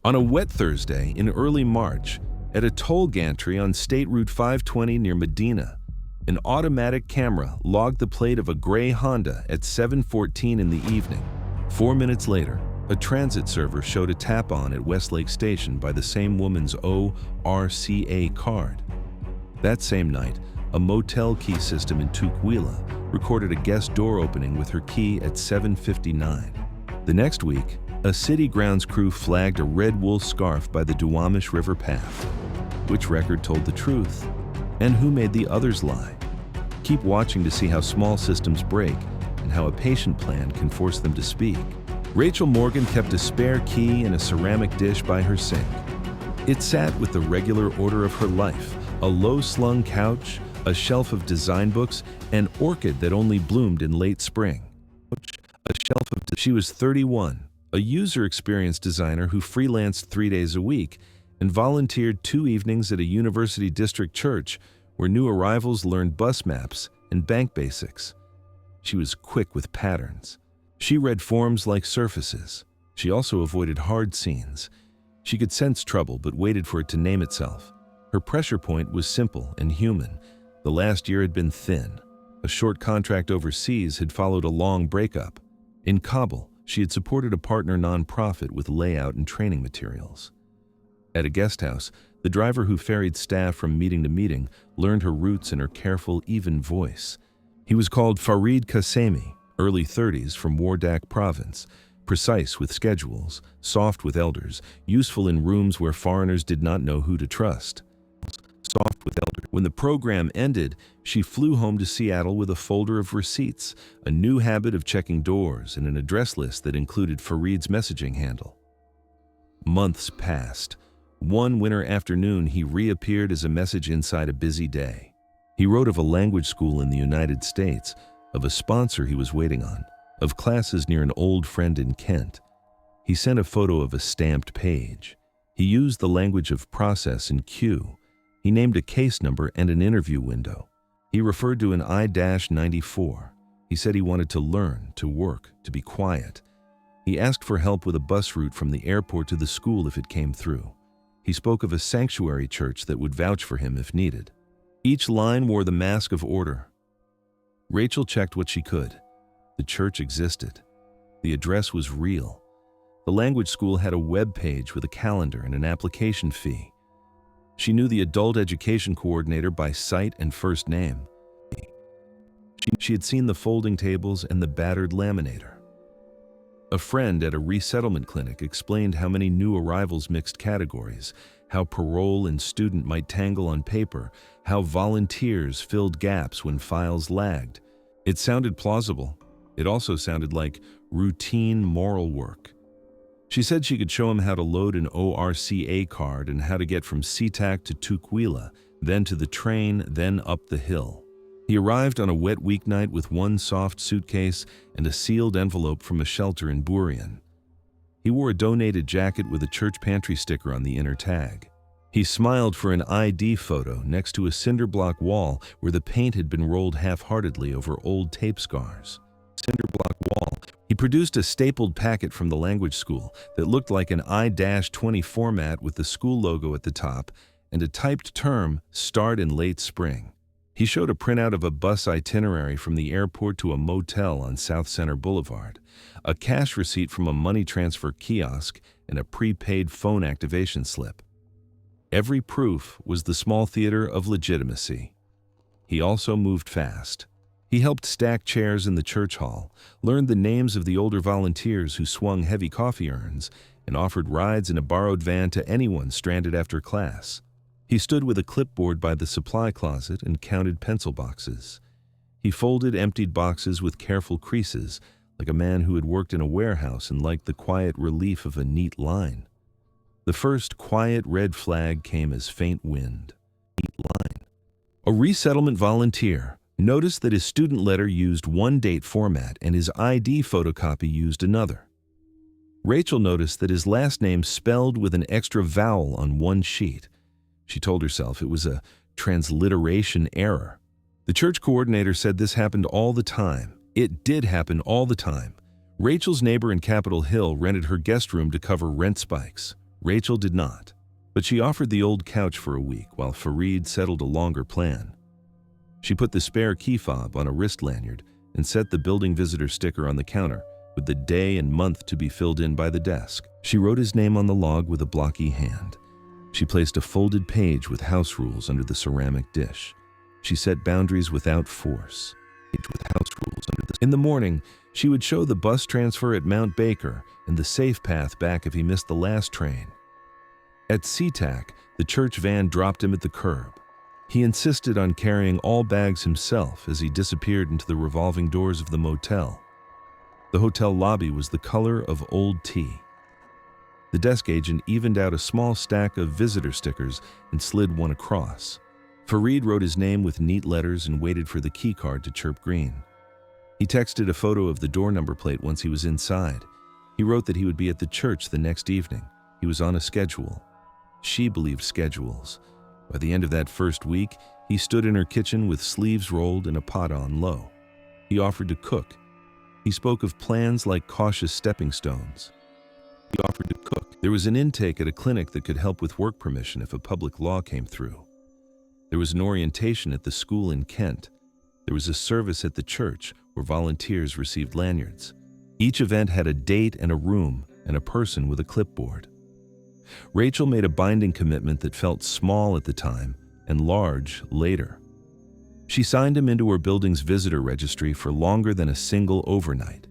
On a wet Thursday in early March, at a toll gantry on State Route 520 near Medina, an automatic camera logged the plate of a gray Honda at 7:14 in the evening. 4 minutes later, a transit server showed a tap-on at Westlake Station by the same woman's ORCA card. That same night, a motel key system in Tukwila recorded a guest door opening with her key at 7:59. The next week, a city grounds crew flagged a red wool scarf by the Duwamish River path. Which record told the truth? And who made the others lie? Keep watching to see how small systems break and how a patient plan can force them to speak. Rachel Morgan kept a spare key in a ceramic dish by her sink. It sat with the regular order of her life: a low-slung couch, a shelf of design books, an orchid that only bloomed in late spring. She was 31, a user experience designer who freelanced 3 days a week and volunteered 2 evenings at a university district church where new arrivals learned bus maps and bank basics. She was quick with patterns. She read forms like surfaces. She also avoided hard scenes. She could sense trouble but waited for it to name itself. Her pressure point was simple and human. The last year had been thin. A short contract overseas had followed a long breakup. In Kabul, she had supported a partner nonprofit with layout and training materials. At a guest house, the driver who ferried staff from meeting to meeting learned her roots in her careful, even voice. He was called Farid Qasemi, early 30s, from Wardak province, precise with schedules, soft with elders, useful in rooms where foreigners did not know who to trust. When the program ended, she flew home to Seattle with a folder of receipts, a new habit of checking doors, and an address list that included Farid's messaging handle. Months passed. One winter afternoon, he reappeared as a message inside a busy day. He wrote of a language school in the United States, of a sponsor he was waiting on, of classes near an old friend in Kent. He sent a photo of a stamped page. He used the language of process and queue. He named a case number and an interview window. He referred to an I-94. He said he wanted to learn, to work, to be quiet. He asked for help with a bus route from the airport to the school if it came through. He spoke of a sanctuary church that would vouch for him if needed. Each line wore the mask of order. Rachel checked what she could. The church existed. The address was real. The language school had a web page with a calendar and an application fee. She knew the adult education coordinator by sight and first name. She had seen the folding tables and the battered laminator. A friend at a resettlement clinic explained how many new arrivals mixed categories, how parole and student might tangle on paper, how volunteers filled gaps when files lagged. It sounded plausible. It also sounded like routine moral work. She said she could show him how to load an ORCA card and how to get from SeaTac to Tukwila, then to the train, then up the hill. He arrived on a wet weeknight with one soft suitcase and a sealed envelope from a shelter in Buryan. He wore a donated jacket with a church pantry sticker on the inner tag. He smiled for an ID photo next to a cinder block wall where the paint had been rolled half-heartedly over old tape scars. He produced a stapled packet from the language school that looked like an I-20 format with the school logo at the top and a typed term, start in late spring. He showed a printout of a bus itinerary from the airport to a motel on South Center Boulevard, a cash receipt from a money transfer kiosk, and a prepaid phone activation slip. Every proof was the small theater of legitimacy. He also moved fast. He helped stack chairs in the church hall, learned the names of the older volunteers who swung heavy coffee urns, and offered rides in a borrowed van to anyone stranded after class. He stood with a clipboard by the supply closet and counted pencil boxes. He folded emptied boxes with careful creases, like a man who had worked in a warehouse and liked the quiet relief of a neat line. The first quiet red flag came as faint wind. A resettlement volunteer noticed that his student letter used one date format and his ID photocopy used another. Rachel noticed that his last name spelled with an extra vowel on one sheet. She told herself it was a transliteration error. The church coordinator said this happened all the time. It did happen all the time. Rachel's neighbor in Capitol Hill rented her guest room to cover rent spikes. Rachel did not, but she offered the old couch for a week while Fareed settled a longer plan. She put the spare key fob on a wrist lanyard and set the building visitor sticker on the counter with the day and month to be filled in by the desk. She wrote his name on the log with a blocky hand. She placed a folded page with house rules under the ceramic dish. She set boundaries without force. In the morning, she would show the bus transfer at Mount Baker and the safe path back if he missed the last train. At SeaTac, the church van dropped him at the curb. He insisted on carrying all bags himself as he disappeared into the revolving doors of the motel. The hotel lobby was the color of old tea. The desk agent evened out a small stack of visitor stickers and slid one across. Fareed wrote his name with neat letters and waited for the key card to chirp green. He texted a photo of the door number plate once he was inside. He wrote that he would be at the church the next evening. He was on a schedule. She believed schedules. By the end of that first week, he stood in her kitchen with sleeves rolled and a pot on low. He offered to cook. He spoke of plans like cautious stepping stones. There was an intake at a clinic that could help with work permission if a public law came through. There was an orientation at the school in Kent. There was a service at the church where volunteers received lanyards. Each event had a date and a room and a person with a clipboard. Rachel made a binding commitment that felt small at the time and large later. She signed him into her building's visitor registry for longer than a single overnight.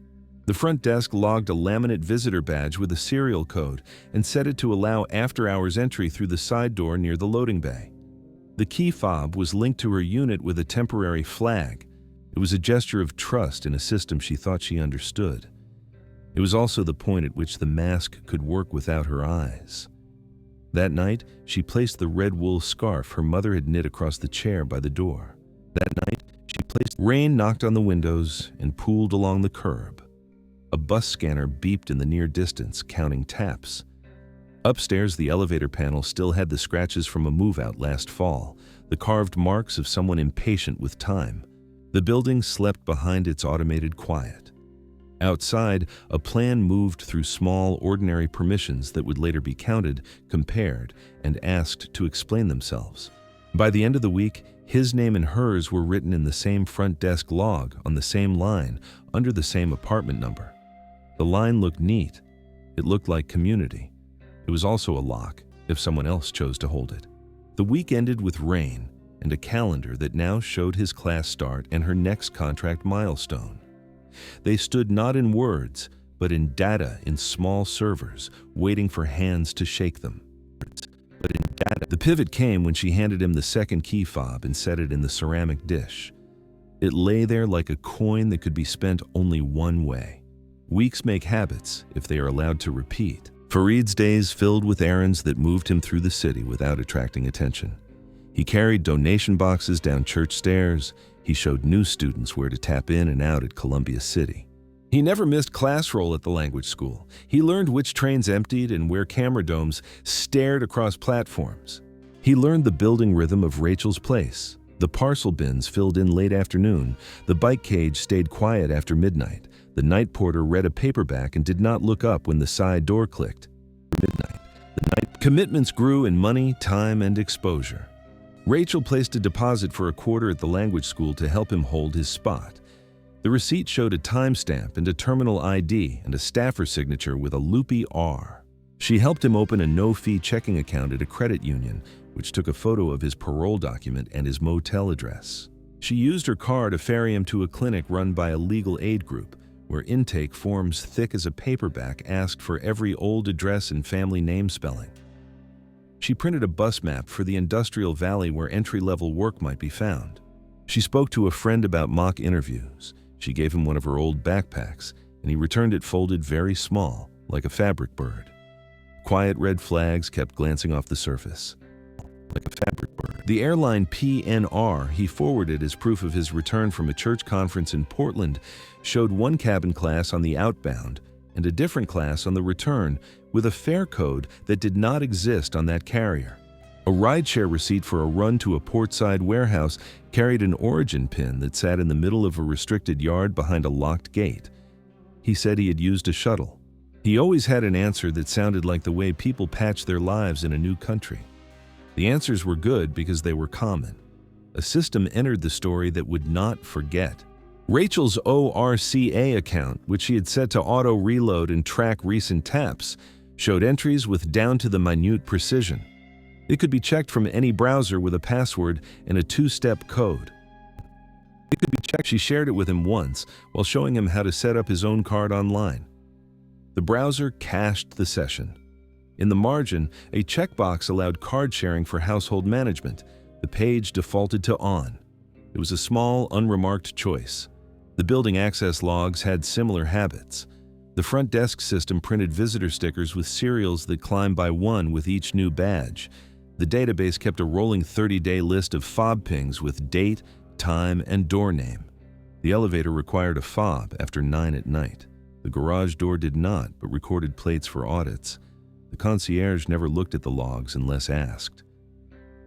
The front desk logged a laminate visitor badge with a serial code and set it to allow after-hours entry through the side door near the loading bay. The key fob was linked to her unit with a temporary flag. It was a gesture of trust in a system she thought she understood. It was also the point at which the mask could work without her eyes. That night, she placed the red wool scarf her mother had knit across the chair by the door. Rain knocked on the windows and pooled along the curb. A bus scanner beeped in the near distance, counting taps. Upstairs, the elevator panel still had the scratches from a move-out last fall, the carved marks of someone impatient with time. The building slept behind its automated quiet. Outside, a plan moved through small, ordinary permissions that would later be counted, compared, and asked to explain themselves. By the end of the week, his name and hers were written in the same front desk log, on the same line, under the same apartment number. The line looked neat. It looked like community. It was also a lock, if someone else chose to hold it. The week ended with rain and a calendar that now showed his class start and her next contract milestone. They stood not in words, but in data in small servers, waiting for hands to shake them. The pivot came when she handed him the second key fob and set it in the ceramic dish. It lay there like a coin that could be spent only one way. Weeks make habits if they are allowed to repeat. Fareed's days filled with errands that moved him through the city without attracting attention. He carried donation boxes down church stairs. He showed new students where to tap in and out at Columbia City. He never missed class roll at the language school. He learned which trains emptied and where camera domes stared across platforms. He learned the building rhythm of Rachel's Place. The parcel bins filled in late afternoon. The bike cage stayed quiet after midnight. The night porter read a paperback and did not look up when the side door clicked. Commitments grew in money, time, and exposure. Rachel placed a deposit for a quarter at the language school to help him hold his spot. The receipt showed a timestamp and a terminal ID and a staffer signature with a loopy R. She helped him open a no-fee checking account at a credit union, which took a photo of his parole document and his motel address. She used her car to ferry him to a clinic run by a legal aid group, where intake forms thick as a paperback asked for every old address and family name spelling. She printed a bus map for the industrial valley where entry-level work might be found. She spoke to a friend about mock interviews. She gave him one of her old backpacks, and he returned it folded very small, like a fabric bird. Quiet red flags kept glancing off the surface. The airline PNR he forwarded as proof of his return from a church conference in Portland showed one cabin class on the outbound and a different class on the return, with a fare code that did not exist on that carrier. A rideshare receipt for a run to a portside warehouse carried an origin pin that sat in the middle of a restricted yard behind a locked gate. He said he had used a shuttle. He always had an answer that sounded like the way people patch their lives in a new country. The answers were good because they were common. A system entered the story that would not forget. Rachel's ORCA account, which she had set to auto-reload and track recent taps, showed entries with down-to-the-minute precision. It could be checked from any browser with a password and a two-step code. It could be checked. She shared it with him once while showing him how to set up his own card online. The browser cached the session. In the margin, a checkbox allowed card sharing for household management. The page defaulted to on. It was a small, unremarked choice. The building access logs had similar habits. The front desk system printed visitor stickers with serials that climbed by one with each new badge. The database kept a rolling 30-day list of fob pings with date, time, and door name. The elevator required a fob after 9 at night. The garage door did not, but recorded plates for audits. The concierge never looked at the logs unless asked.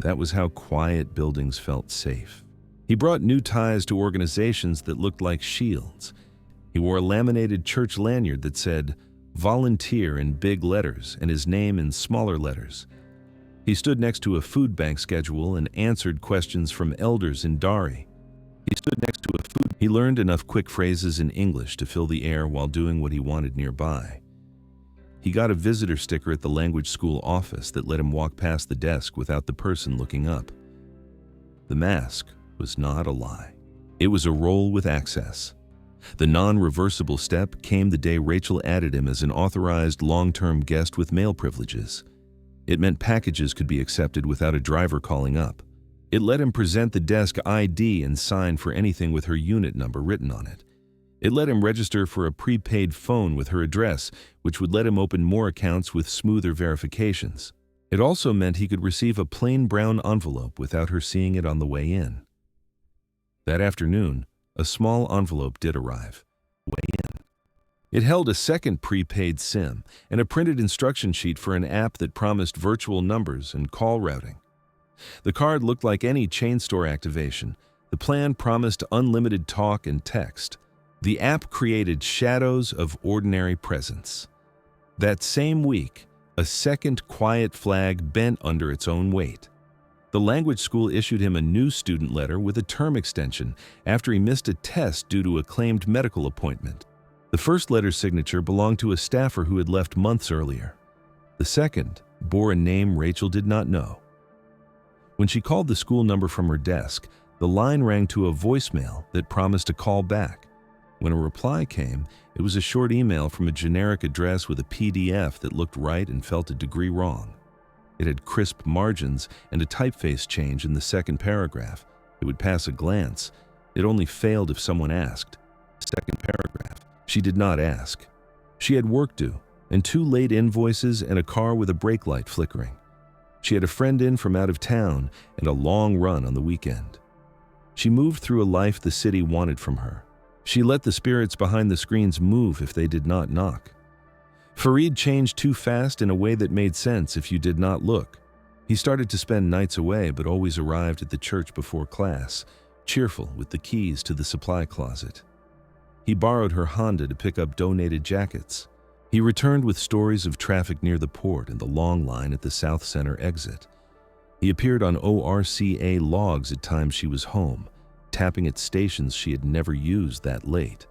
That was how quiet buildings felt safe. He brought new ties to organizations that looked like shields. He wore a laminated church lanyard that said, "Volunteer" in big letters and his name in smaller letters. He stood next to a food bank schedule and answered questions from elders in Dari. He learned enough quick phrases in English to fill the air while doing what he wanted nearby. He got a visitor sticker at the language school office that let him walk past the desk without the person looking up. The mask was not a lie. It was a role with access. The non-reversible step came the day Rachel added him as an authorized long-term guest with mail privileges. It meant packages could be accepted without a driver calling up. It let him present the desk ID and sign for anything with her unit number written on it. It let him register for a prepaid phone with her address, which would let him open more accounts with smoother verifications. It also meant he could receive a plain brown envelope without her seeing it on the way in. That afternoon, a small envelope did arrive. It held a second prepaid SIM and a printed instruction sheet for an app that promised virtual numbers and call routing. The card looked like any chain store activation. The plan promised unlimited talk and text. The app created shadows of ordinary presence. That same week, a second quiet flag bent under its own weight. The language school issued him a new student letter with a term extension after he missed a test due to a claimed medical appointment. The first letter's signature belonged to a staffer who had left months earlier. The second bore a name Rachel did not know. When she called the school number from her desk, the line rang to a voicemail that promised a call back. When a reply came, it was a short email from a generic address with a PDF that looked right and felt a degree wrong. It had crisp margins and a typeface change in the second paragraph. It would pass a glance. It only failed if someone asked. Second paragraph. She did not ask. She had work due, and 2 late invoices and a car with a brake light flickering. She had a friend in from out of town and a long run on the weekend. She moved through a life the city wanted from her. She let the spirits behind the screens move if they did not knock. Fareed changed too fast in a way that made sense if you did not look. He started to spend nights away but always arrived at the church before class, cheerful with the keys to the supply closet. He borrowed her Honda to pick up donated jackets. He returned with stories of traffic near the port and the long line at the South Center exit. He appeared on ORCA logs at times she was home, tapping at stations she had never used that late.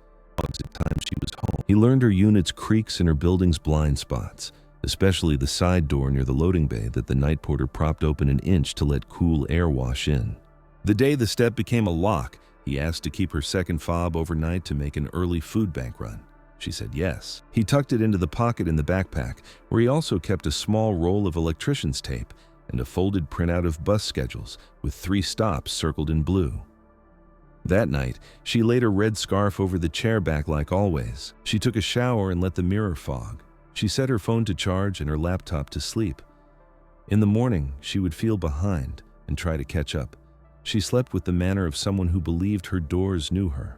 He learned her unit's creaks and her building's blind spots, especially the side door near the loading bay that the night porter propped open an inch to let cool air wash in. The day the step became a lock, he asked to keep her second fob overnight to make an early food bank run. She said yes. He tucked it into the pocket in the backpack, where he also kept a small roll of electrician's tape and a folded printout of bus schedules with 3 stops circled in blue. That night, she laid a red scarf over the chair back like always. She took a shower and let the mirror fog. She set her phone to charge and her laptop to sleep. In the morning, she would feel behind and try to catch up. She slept with the manner of someone who believed her doors knew her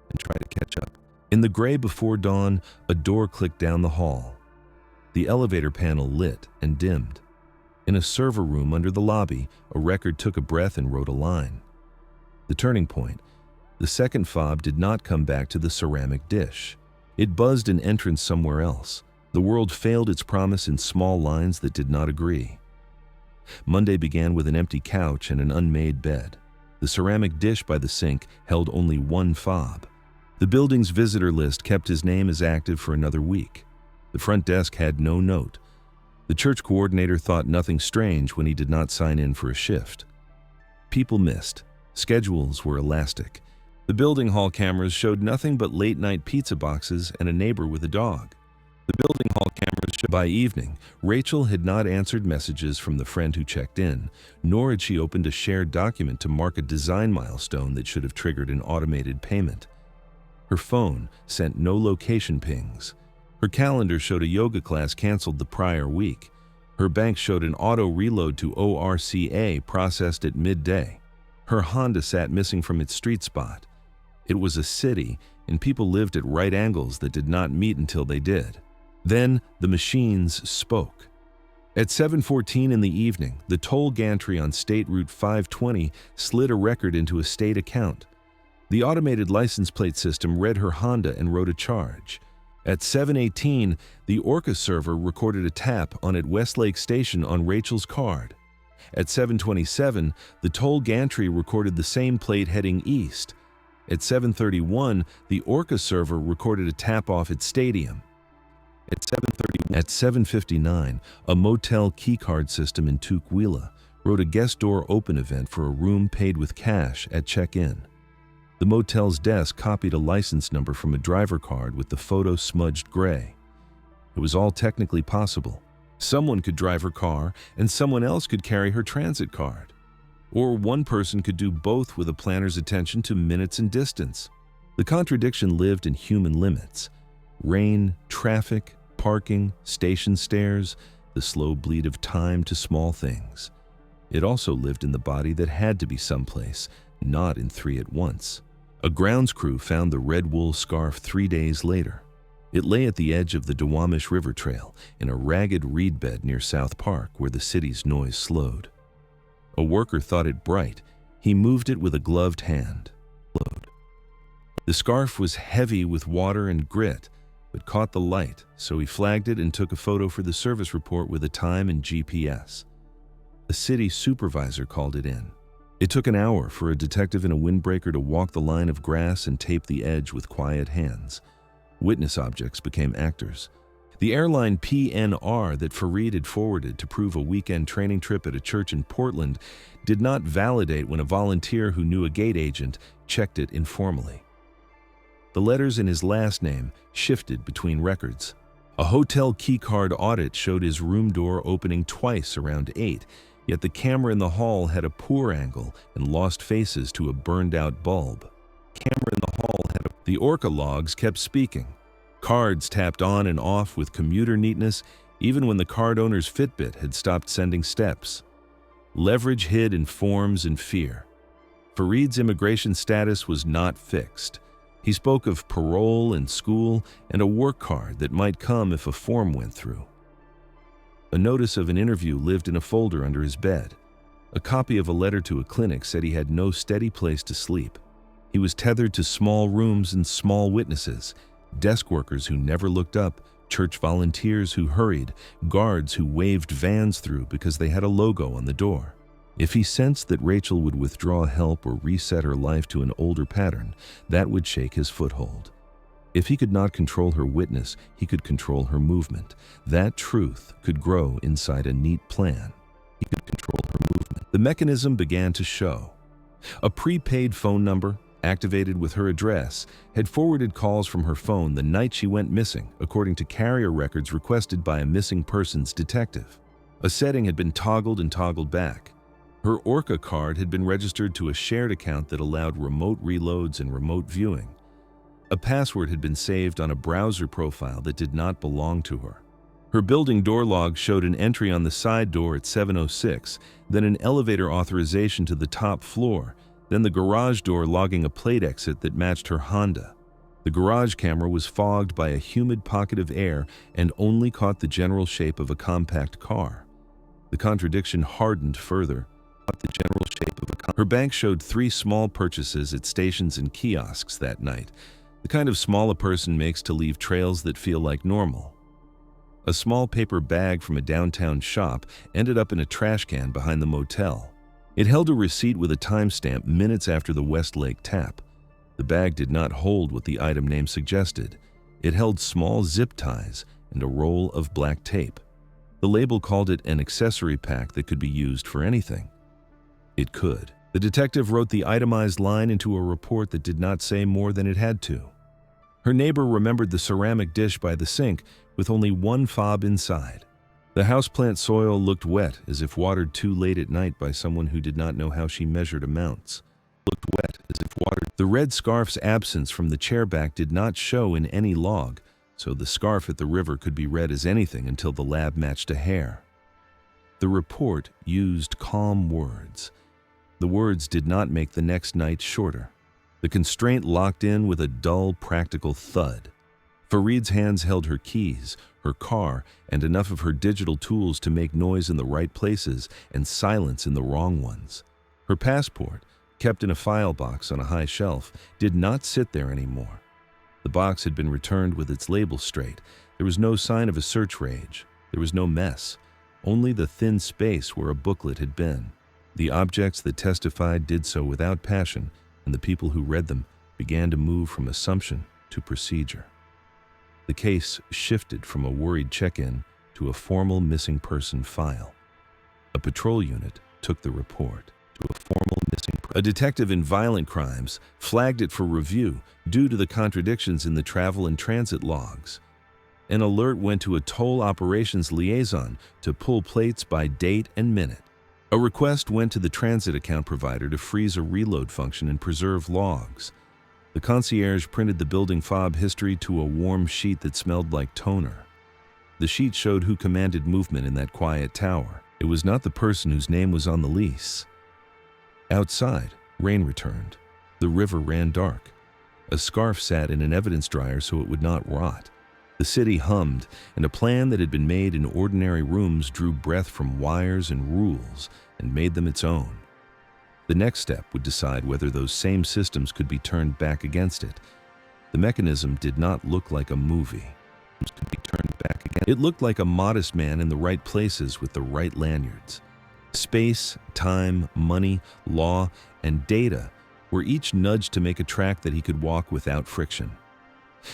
and tried to catch up. In the gray before dawn, a door clicked down the hall. The elevator panel lit and dimmed. In a server room under the lobby, a record took a breath and wrote a line. The turning point. The second fob did not come back to the ceramic dish. It buzzed an entrance somewhere else. The world failed its promise in small lines that did not agree. Monday began with an empty couch and an unmade bed. The ceramic dish by the sink held only one fob. The building's visitor list kept his name as active for another week. The front desk had no note. The church coordinator thought nothing strange when he did not sign in for a shift. People missed. Schedules were elastic. The building hall cameras showed nothing but late-night pizza boxes and a neighbor with a dog. The building hall cameras showed by evening, Rachel had not answered messages from the friend who checked in, nor had she opened a shared document to mark a design milestone that should have triggered an automated payment. Her phone sent no location pings. Her calendar showed a yoga class canceled the prior week. Her bank showed an auto reload to ORCA processed at midday. Her Honda sat missing from its street spot. It was a city, and people lived at right angles that did not meet until they did. Then the machines spoke. At 7:14 in the evening, the toll gantry on State Route 520 slid a record into a state account. The automated license plate system read her Honda and wrote a charge. At 7:18, the Orca server recorded a tap on at Westlake Station on Rachel's card. At 7:27, the toll gantry recorded the same plate heading east. At 7:31, the Orca server recorded a tap off at Stadium. At 7:59, a motel keycard system in Tukwila wrote a guest door open event for a room paid with cash at check-in. The motel's desk copied a license number from a driver card with the photo smudged gray. It was all technically possible. Someone could drive her car and someone else could carry her transit card. Or one person could do both with a planner's attention to minutes and distance. The contradiction lived in human limits. Rain, traffic, parking, station stairs, the slow bleed of time to small things. It also lived in the body that had to be someplace, not in three at once. A grounds crew found the red wool scarf 3 days later. It lay at the edge of the Duwamish River Trail in a ragged reed bed near South Park where the city's noise slowed. A worker thought it bright. He moved it with a gloved hand. The scarf was heavy with water and grit, but caught the light, so he flagged it and took a photo for the service report with a time and GPS. A city supervisor called it in. It took an hour for a detective in a windbreaker to walk the line of grass and tape the edge with quiet hands. Witness objects became actors. The airline PNR that Fareed had forwarded to prove a weekend training trip at a church in Portland did not validate when a volunteer who knew a gate agent checked it informally. The letters in his last name shifted between records. A hotel keycard audit showed his room door opening twice around 8, yet the camera in the hall had a poor angle and lost faces to a burned-out bulb. The Orca logs kept speaking. Cards tapped on and off with commuter neatness, even when the card owner's Fitbit had stopped sending steps. Leverage hid in forms and fear. Fareed's immigration status was not fixed. He spoke of parole and school and a work card that might come if a form went through. A notice of an interview lived in a folder under his bed. A copy of a letter to a clinic said he had no steady place to sleep. He was tethered to small rooms and small witnesses, desk workers who never looked up, church volunteers who hurried, guards who waved vans through because they had a logo on the door. If he sensed that Rachel would withdraw help or reset her life to an older pattern, that would shake his foothold. If he could not control her witness, he could control her movement. That truth could grow inside a neat plan. He could control her movement. The mechanism began to show. A prepaid phone number, activated with her address, had forwarded calls from her phone the night she went missing, according to carrier records requested by a missing persons detective. A setting had been toggled and toggled back. Her Orca card had been registered to a shared account that allowed remote reloads and remote viewing. A password had been saved on a browser profile that did not belong to her. Her building door log showed an entry on the side door at 7:06, then an elevator authorization to the top floor, then the garage door logging a plate exit that matched her Honda. The garage camera was fogged by a humid pocket of air and only caught the general shape of a compact car. The contradiction hardened further. Her bank showed 3 small purchases at stations and kiosks that night, the kind of small a person makes to leave trails that feel like normal. A small paper bag from a downtown shop ended up in a trash can behind the motel. It held a receipt with a timestamp minutes after the Westlake tap. The bag did not hold what the item name suggested. It held small zip ties and a roll of black tape. The label called it an accessory pack that could be used for anything. It could. The detective wrote the itemized line into a report that did not say more than it had to. Her neighbor remembered the ceramic dish by the sink with only one fob inside. The houseplant soil looked wet, as if watered too late at night by someone who did not know how she measured amounts. Looked wet, as if watered. The red scarf's absence from the chair back did not show in any log, so the scarf at the river could be read as anything until the lab matched a hair. The report used calm words. The words did not make the next night shorter. The constraint locked in with a dull, practical thud. Fareed's hands held her keys, her car, and enough of her digital tools to make noise in the right places and silence in the wrong ones. Her passport, kept in a file box on a high shelf, did not sit there anymore. The box had been returned with its label straight. There was no sign of a search rage. There was no mess, only the thin space where a booklet had been. The objects that testified did so without passion, and the people who read them began to move from assumption to procedure. The case shifted from a worried check-in to a formal missing person file. A patrol unit took the report to a formal missing person. A detective in violent crimes flagged it for review due to the contradictions in the travel and transit logs. An alert went to a toll operations liaison to pull plates by date and minute. A request went to the transit account provider to freeze a reload function and preserve logs. The concierge printed the building fob history to a warm sheet that smelled like toner. The sheet showed who commanded movement in that quiet tower. It was not the person whose name was on the lease. Outside, rain returned. The river ran dark. A scarf sat in an evidence dryer so it would not rot. The city hummed, and a plan that had been made in ordinary rooms drew breath from wires and rules and made them its own. The next step would decide whether those same systems could be turned back against it. The mechanism did not look like a movie. It looked like a modest man in the right places with the right lanyards. Space, time, money, law, and data were each nudged to make a track that he could walk without friction.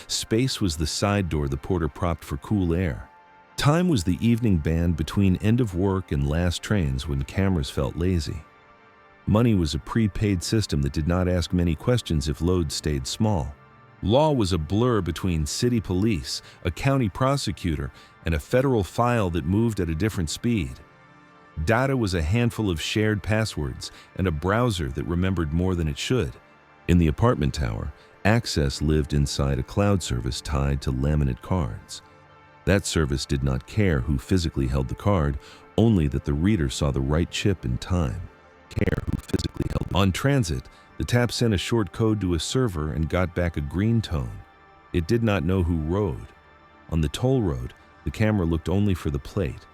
Space was the side door the porter propped for cool air. Time was the evening band between end of work and last trains when cameras felt lazy. Money was a prepaid system that did not ask many questions if loads stayed small. Law was a blur between city police, a county prosecutor, and a federal file that moved at a different speed. Data was a handful of shared passwords and a browser that remembered more than it should. In the apartment tower, access lived inside a cloud service tied to laminate cards. That service did not care who physically held the card, only that the reader saw the right chip in time. On transit, the tap sent a short code to a server and got back a green tone. It did not know who rode. On the toll road, the camera looked only for the plate.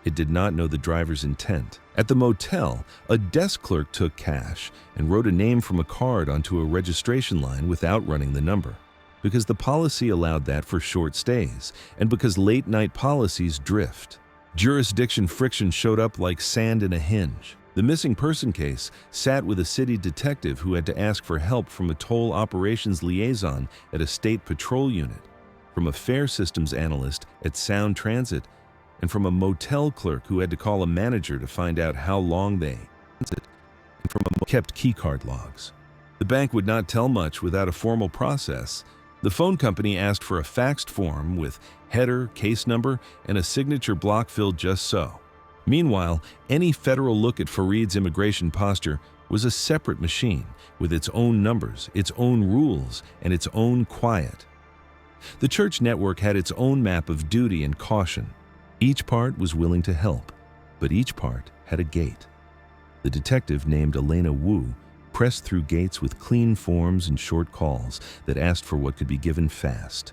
It did not know the driver's intent. At the motel, a desk clerk took cash and wrote a name from a card onto a registration line without running the number, because the policy allowed that for short stays, and because late-night policies drift. Jurisdiction friction showed up like sand in a hinge. The missing person case sat with a city detective who had to ask for help from a toll operations liaison at a state patrol unit, from a fare systems analyst at Sound Transit, and from a motel clerk who had to call a manager to find out how long they kept keycard logs. The bank would not tell much without a formal process. The phone company asked for a faxed form with header, case number, and a signature block filled just so. Meanwhile, any federal look at Fareed's immigration posture was a separate machine with its own numbers, its own rules, and its own quiet. The church network had its own map of duty and caution. Each part was willing to help, but each part had a gate. The detective named Elena Wu pressed through gates with clean forms and short calls that asked for what could be given fast.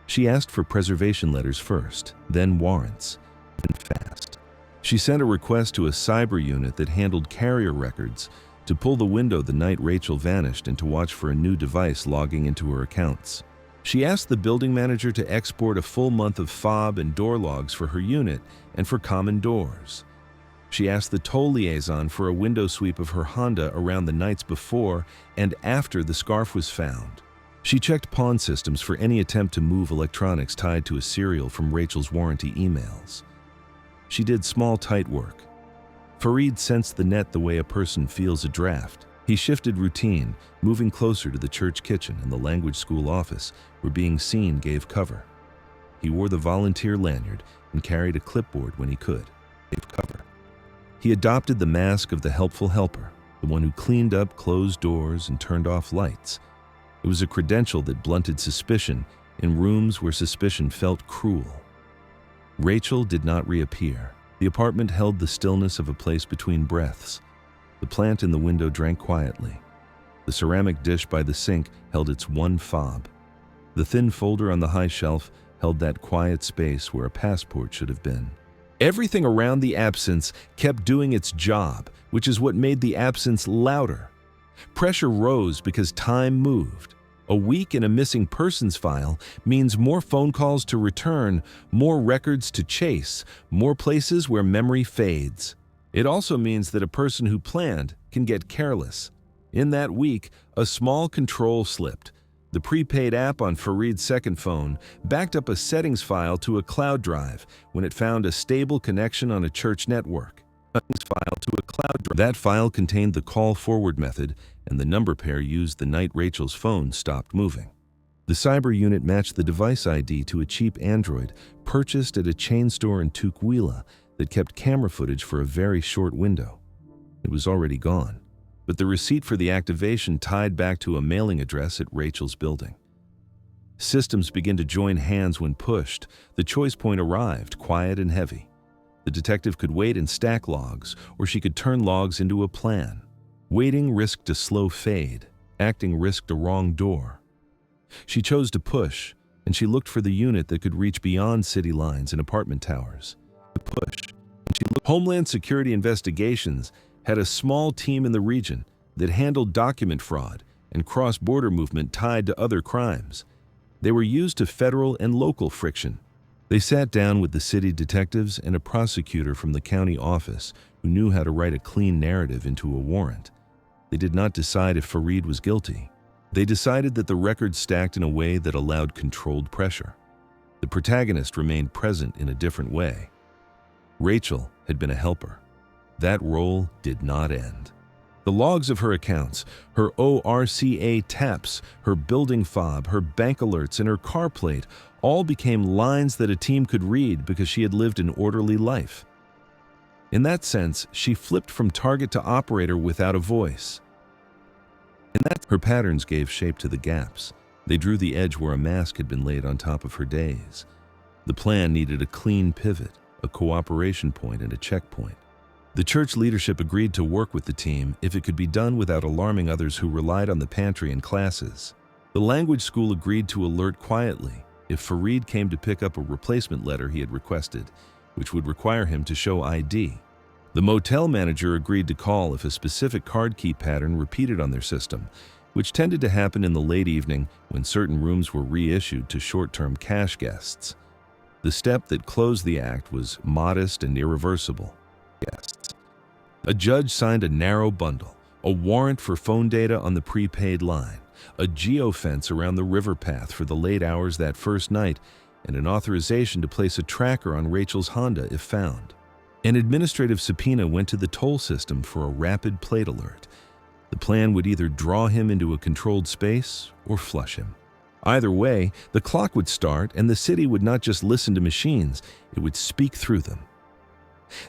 She asked for preservation letters first, then warrants, then fast. She sent a request to a cyber unit that handled carrier records to pull the window the night Rachel vanished and to watch for a new device logging into her accounts. She asked the building manager to export a full month of fob and door logs for her unit and for common doors. She asked the toll liaison for a window sweep of her Honda around the nights before and after the scarf was found. She checked pawn systems for any attempt to move electronics tied to a serial from Rachel's warranty emails. She did small, tight work. Fareed sensed the net the way a person feels a draft. He shifted routine, moving closer to the church kitchen and the language school office, where being seen gave cover. He wore the volunteer lanyard and carried a clipboard when he could. Gave cover. He adopted the mask of the helpful helper, the one who cleaned up closed doors and turned off lights. It was a credential that blunted suspicion in rooms where suspicion felt cruel. Rachel did not reappear. The apartment held the stillness of a place between breaths. The plant in the window drank quietly. The ceramic dish by the sink held its one fob. The thin folder on the high shelf held that quiet space where a passport should have been. Everything around the absence kept doing its job, which is what made the absence louder. Pressure rose because time moved. A week in a missing persons file means more phone calls to return, more records to chase, more places where memory fades. It also means that a person who planned can get careless. In that week, a small control slipped. The prepaid app on Fareed's second phone backed up a settings file to a cloud drive when it found a stable connection on a church network. That file contained the call forward method, and the number pair used the night Rachel's phone stopped moving. The cyber unit matched the device ID to a cheap Android purchased at a chain store in Tukwila that kept camera footage for a very short window. It was already gone, but the receipt for the activation tied back to a mailing address at Rachel's building. Systems began to join hands when pushed. The choice point arrived, quiet and heavy. The detective could wait and stack logs, or she could turn logs into a plan. Waiting risked a slow fade. Acting risked a wrong door. She chose to push, and she looked for the unit that could reach beyond city lines and apartment towers. Homeland Security Investigations had a small team in the region that handled document fraud and cross-border movement tied to other crimes. They were used to federal and local friction. They sat down with the city detectives and a prosecutor from the county office who knew how to write a clean narrative into a warrant. They did not decide if Fareed was guilty. They decided that the record stacked in a way that allowed controlled pressure. The protagonist remained present in a different way. Rachel had been a helper. That role did not end. The logs of her accounts, her ORCA taps, her building fob, her bank alerts, and her car plate all became lines that a team could read because she had lived an orderly life. In that sense, she flipped from target to operator without a voice. Her patterns gave shape to the gaps. They drew the edge where a mask had been laid on top of her days. The plan needed a clean pivot, a cooperation point, and a checkpoint. The church leadership agreed to work with the team if it could be done without alarming others who relied on the pantry and classes. The language school agreed to alert quietly if Fareed came to pick up a replacement letter he had requested, which would require him to show ID. The motel manager agreed to call if a specific card key pattern repeated on their system, which tended to happen in the late evening when certain rooms were reissued to short-term cash guests. The step that closed the act was modest and irreversible. Guests. A judge signed a narrow bundle, a warrant for phone data on the prepaid line, a geofence around the river path for the late hours that first night, and an authorization to place a tracker on Rachel's Honda if found. An administrative subpoena went to the toll system for a rapid plate alert. The plan would either draw him into a controlled space or flush him. Either way, the clock would start and the city would not just listen to machines, it would speak through them.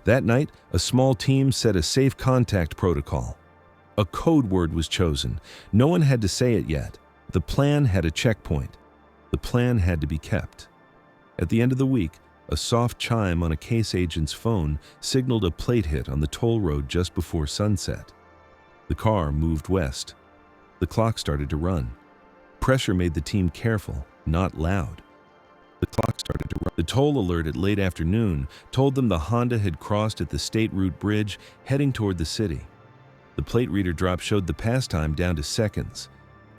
That night, a small team set a safe contact protocol. A code word was chosen. No one had to say it yet. The plan had a checkpoint. The plan had to be kept. At the end of the week, a soft chime on a case agent's phone signaled a plate hit on the toll road just before sunset. The car moved west. The clock started to run. Pressure made the team careful, not loud. The clock started to run. The toll alert at late afternoon told them the Honda had crossed at the State Route Bridge, heading toward the city. The plate reader drop showed the pass time down to seconds.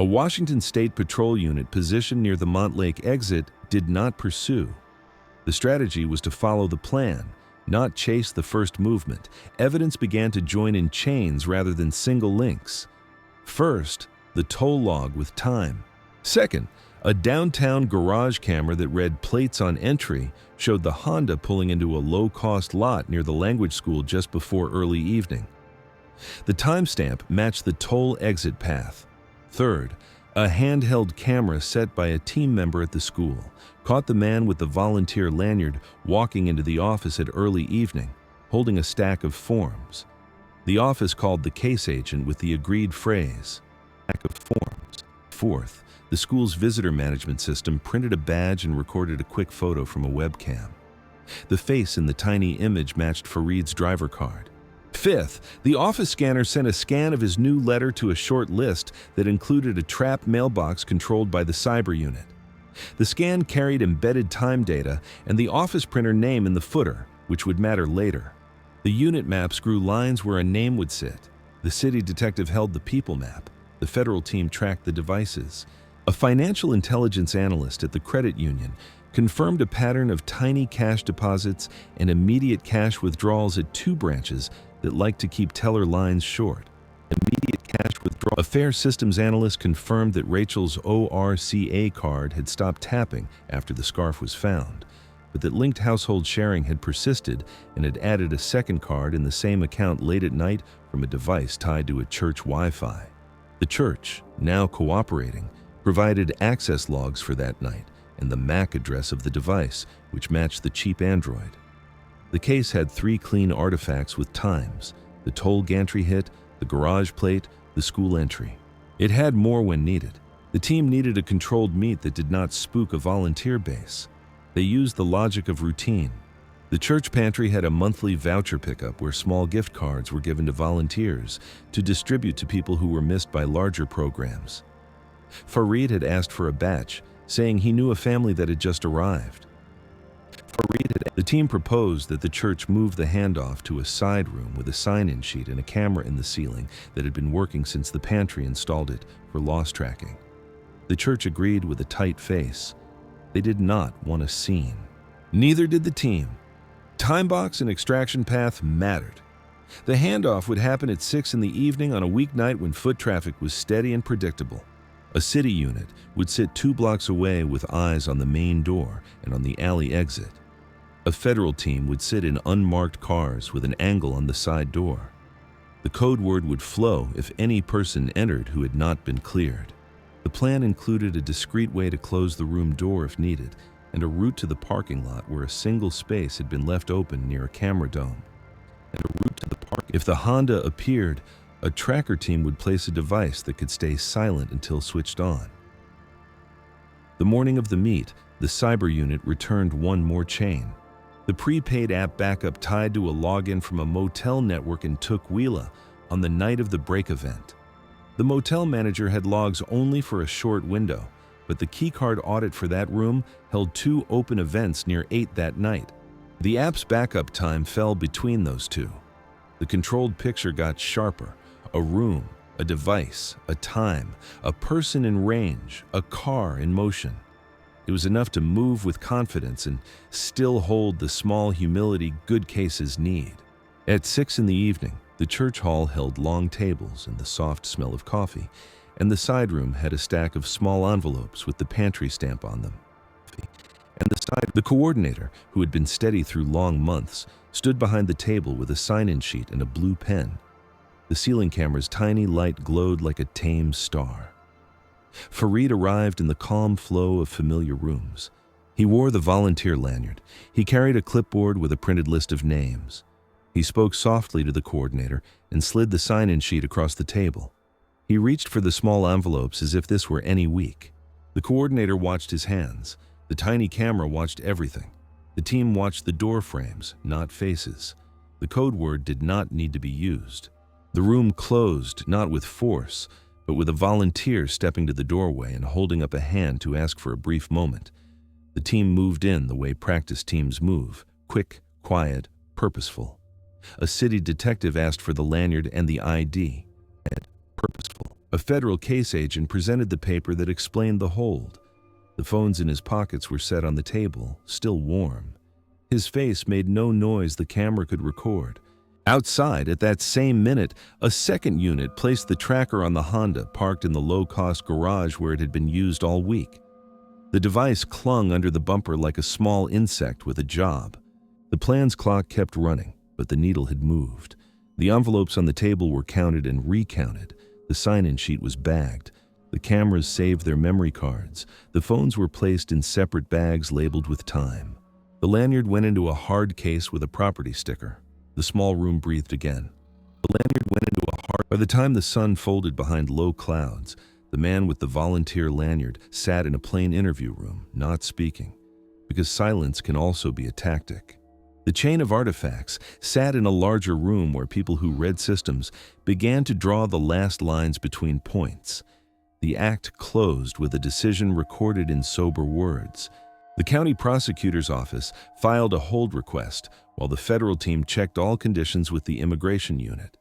A Washington State Patrol unit positioned near the Montlake exit did not pursue. The strategy was to follow the plan, not chase the first movement. Evidence began to join in chains rather than single links. First, the toll log with time. Second, a downtown garage camera that read plates on entry showed the Honda pulling into a low-cost lot near the language school just before early evening. The timestamp matched the toll exit path. Third, a handheld camera set by a team member at the school caught the man with the volunteer lanyard walking into the office at early evening, holding a stack of forms. The office called the case agent with the agreed phrase, "stack of forms." Fourth, the school's visitor management system printed a badge and recorded a quick photo from a webcam. The face in the tiny image matched Fareed's driver card. Fifth, the office scanner sent a scan of his new letter to a short list that included a trapped mailbox controlled by the cyber unit. The scan carried embedded time data and the office printer name in the footer, which would matter later. The unit maps grew lines where a name would sit. The city detective held the people map. The federal team tracked the devices. A financial intelligence analyst at the credit union confirmed a pattern of tiny cash deposits and immediate cash withdrawals at two branches that like to keep teller lines short. Immediate cash withdrawal. A Fair Systems analyst confirmed that Rachel's ORCA card had stopped tapping after the scarf was found, but that linked household sharing had persisted and had added a second card in the same account late at night from a device tied to a church Wi-Fi. The church, now cooperating, provided access logs for that night and the MAC address of the device, which matched the cheap Android. The case had 3 clean artifacts with times: the toll gantry hit, the garage plate, the school entry. It had more when needed. The team needed a controlled meet that did not spook a volunteer base. They used the logic of routine. The church pantry had a monthly voucher pickup where small gift cards were given to volunteers to distribute to people who were missed by larger programs. Fareed had asked for a batch, saying he knew a family that had just arrived. The team proposed that the church move the handoff to a side room with a sign-in sheet and a camera in the ceiling that had been working since the pantry installed it for loss tracking. The church agreed with a tight face. They did not want a scene. Neither did the team. Timebox and extraction path mattered. The handoff would happen at 6 in the evening on a weeknight when foot traffic was steady and predictable. A city unit would sit 2 blocks away with eyes on the main door and on the alley exit. A federal team would sit in unmarked cars with an angle on the side door. The code word would flow if any person entered who had not been cleared. The plan included a discreet way to close the room door if needed, and a route to the parking lot where a single space had been left open near a camera dome. If the Honda appeared, a tracker team would place a device that could stay silent until switched on. The morning of the meet, the cyber unit returned one more chain. The prepaid app backup tied to a login from a motel network in Tukwila on the night of the break event. The motel manager had logs only for a short window, but the keycard audit for that room held 2 open events near 8 that night. The app's backup time fell between those two. The controlled picture got sharper: a room, a device, a time, a person in range, a car in motion. It was enough to move with confidence and still hold the small humility good cases need. At 6 in the evening, the church hall held long tables and the soft smell of coffee, and the side room had a stack of small envelopes with the pantry stamp on them. The coordinator, who had been steady through long months, stood behind the table with a sign-in sheet and a blue pen. The ceiling camera's tiny light glowed like a tame star. Fareed arrived in the calm flow of familiar rooms. He wore the volunteer lanyard. He carried a clipboard with a printed list of names. He spoke softly to the coordinator and slid the sign-in sheet across the table. He reached for the small envelopes as if this were any week. The coordinator watched his hands. The tiny camera watched everything. The team watched the door frames, not faces. The code word did not need to be used. The room closed, not with force, but with a volunteer stepping to the doorway and holding up a hand to ask for a brief moment. The team moved in the way practice teams move: quick, quiet, purposeful. A city detective asked for the lanyard and the ID. And purposeful. A federal case agent presented the paper that explained the hold. The phones in his pockets were set on the table, still warm. His face made no noise the camera could record. Outside, at that same minute, a second unit placed the tracker on the Honda parked in the low-cost garage where it had been used all week. The device clung under the bumper like a small insect with a job. The plan's clock kept running, but the needle had moved. The envelopes on the table were counted and recounted. The sign-in sheet was bagged. The cameras saved their memory cards. The phones were placed in separate bags labeled with time. The lanyard went into a hard case with a property sticker. The small room breathed again. The lanyard went into a hard... By the time the sun folded behind low clouds, the man with the volunteer lanyard sat in a plain interview room, not speaking, because silence can also be a tactic. The chain of artifacts sat in a larger room where people who read systems began to draw the last lines between points. The act closed with a decision recorded in sober words. The county prosecutor's office filed a hold request, while the federal team checked all conditions with the immigration unit.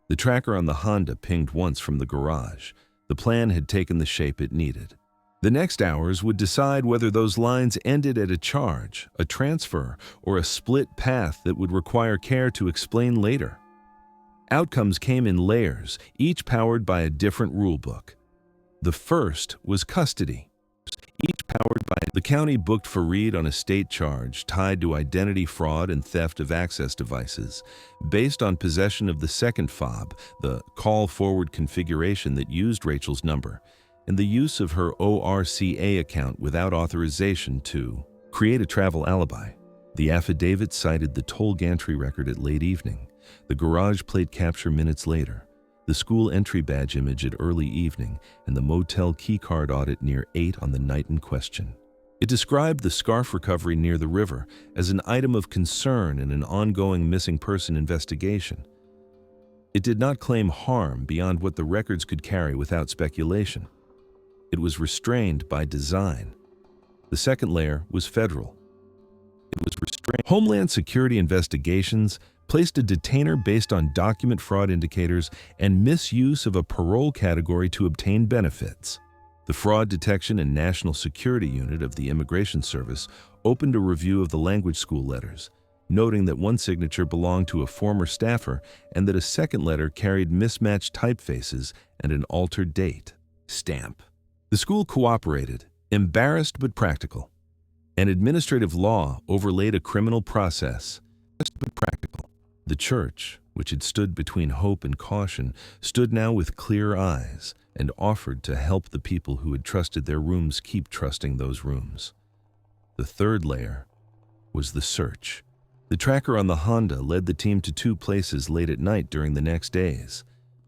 The tracker on the Honda pinged once from the garage. The plan had taken the shape it needed. The next hours would decide whether those lines ended at a charge, a transfer, or a split path that would require care to explain later. Outcomes came in layers, each powered by a different rulebook. The first was custody. Each powered by the county booked Fareed on a state charge tied to identity fraud and theft of access devices, based on possession of the second fob, the call forward configuration that used Rachel's number, and the use of her ORCA account without authorization to create a travel alibi. The affidavit cited the toll gantry record at late evening, the garage plate capture minutes later, the school entry badge image at early evening, and the motel keycard audit near 8 on the night in question. It described the scarf recovery near the river as an item of concern in an ongoing missing person investigation. It did not claim harm beyond what the records could carry without speculation. It was restrained by design. The second layer was federal. It was restrained. Homeland Security investigations placed a detainer based on document fraud indicators and misuse of a parole category to obtain benefits. The Fraud Detection and National Security Unit of the Immigration Service opened a review of the language school letters, noting that one signature belonged to a former staffer and that a second letter carried mismatched typefaces and an altered date. Stamp. The school cooperated, embarrassed but practical. An administrative law overlaid a criminal process, but practical. The church, which had stood between hope and caution, stood now with clear eyes and offered to help the people who had trusted their rooms keep trusting those rooms. The third layer was the search. The tracker on the Honda led the team to two places late at night during the next days: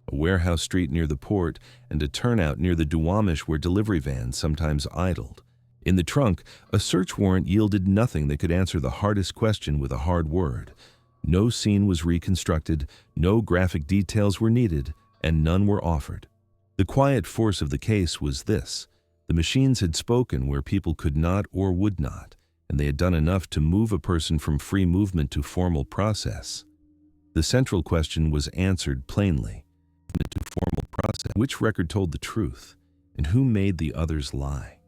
a warehouse street near the port and a turnout near the Duwamish where delivery vans sometimes idled. In the trunk, a search warrant yielded nothing that could answer the hardest question with a hard word. No scene was reconstructed, no graphic details were needed, and none were offered. The quiet force of the case was this: the machines had spoken where people could not or would not, and they had done enough to move a person from free movement to formal process. The central question was answered plainly. To formal process. Which record told the truth, and who made the others lie?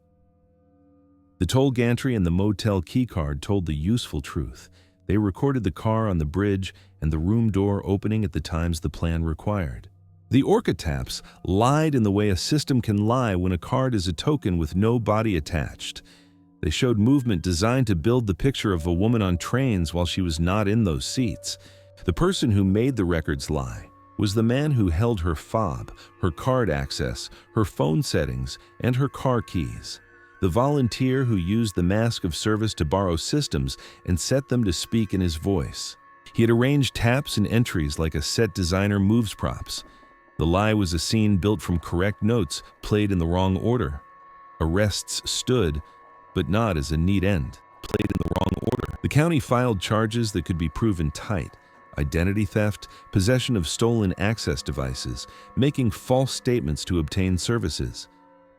The toll gantry and the motel keycard told the useful truth. They recorded the car on the bridge and the room door opening at the times the plan required. The Orca taps lied in the way a system can lie when a card is a token with no body attached. They showed movement designed to build the picture of a woman on trains while she was not in those seats. The person who made the records lie was the man who held her fob, her card access, her phone settings, and her car keys. The volunteer who used the mask of service to borrow systems and set them to speak in his voice. He had arranged taps and entries like a set designer moves props. The lie was a scene built from correct notes played in the wrong order. Arrests stood, but not as a neat end, played in the wrong order. The county filed charges that could be proven tight: identity theft, possession of stolen access devices, making false statements to obtain services.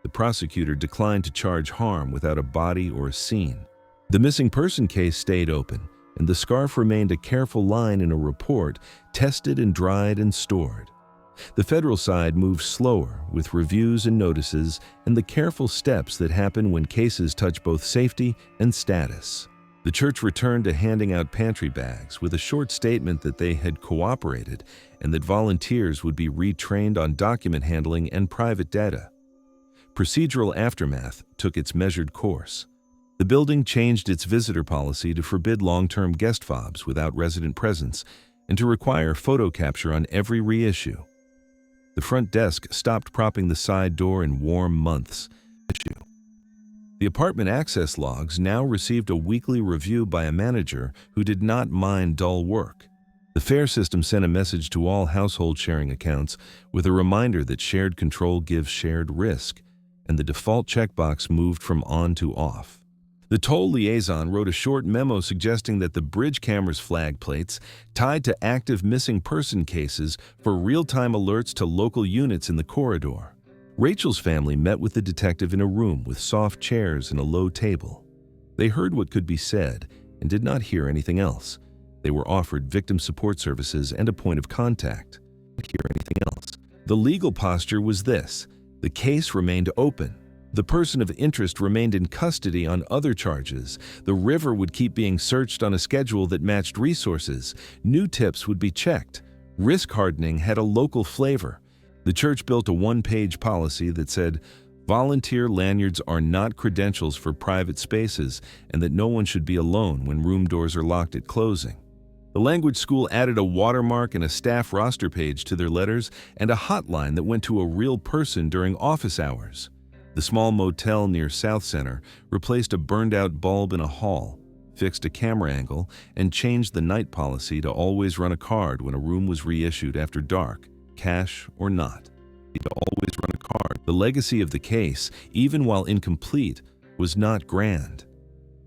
The prosecutor declined to charge harm without a body or a scene. The missing person case stayed open, and the scarf remained a careful line in a report, tested and dried and stored. The federal side moves slower, with reviews and notices and the careful steps that happen when cases touch both safety and status. The church returned to handing out pantry bags with a short statement that they had cooperated and that volunteers would be retrained on document handling and private data. Procedural aftermath took its measured course. The building changed its visitor policy to forbid long-term guest fobs without resident presence and to require photo capture on every reissue. The front desk stopped propping the side door in warm months. The apartment access logs now received a weekly review by a manager who did not mind dull work. The FAIR system sent a message to all household sharing accounts with a reminder that shared control gives shared risk, and the default checkbox moved from on to off. The toll liaison wrote a short memo suggesting that the bridge camera's flag plates tied to active missing person cases for real-time alerts to local units in the corridor. Rachel's family met with the detective in a room with soft chairs and a low table. They heard what could be said and did not hear anything else. They were offered victim support services and a point of contact. The legal posture was this: the case remained open. The person of interest remained in custody on other charges. The river would keep being searched on a schedule that matched resources. New tips would be checked. Risk hardening had a local flavor. The church built a one-page policy that said, volunteer lanyards are not credentials for private spaces and that no one should be alone when room doors are locked at closing. The language school added a watermark and a staff roster page to their letters and a hotline that went to a real person during office hours. The small motel near South Center replaced a burned-out bulb in a hall, fixed a camera angle, and changed the night policy to always run a card when a room was reissued after dark, cash or not. The legacy of the case, even while incomplete, was not grand.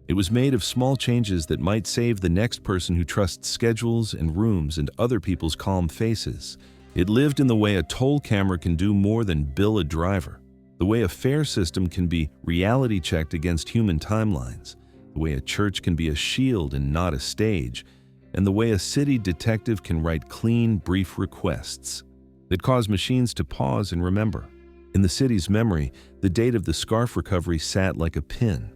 It was made of small changes that might save the next person who trusts schedules and rooms and other people's calm faces. It lived in the way a toll camera can do more than bill a driver. The way a FAIR system can be reality checked against human timelines, the way a church can be a shield and not a stage, and the way a city detective can write clean, brief requests that cause machines to pause and remember. In the city's memory, the date of the scarf recovery sat like a pin.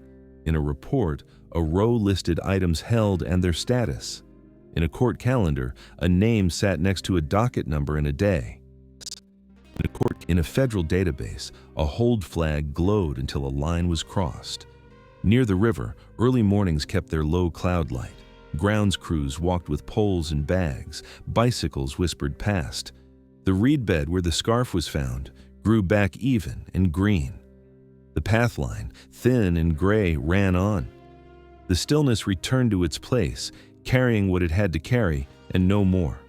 In a report, a row listed items held and their status. In a court calendar, a name sat next to a docket number and a day. In a federal database, a hold flag glowed until a line was crossed. Near the river, early mornings kept their low cloud light. Grounds crews walked with poles and bags. Bicycles whispered past. The reed bed where the scarf was found grew back even and green. The path line, thin and gray, ran on. The stillness returned to its place, carrying what it had to carry and no more.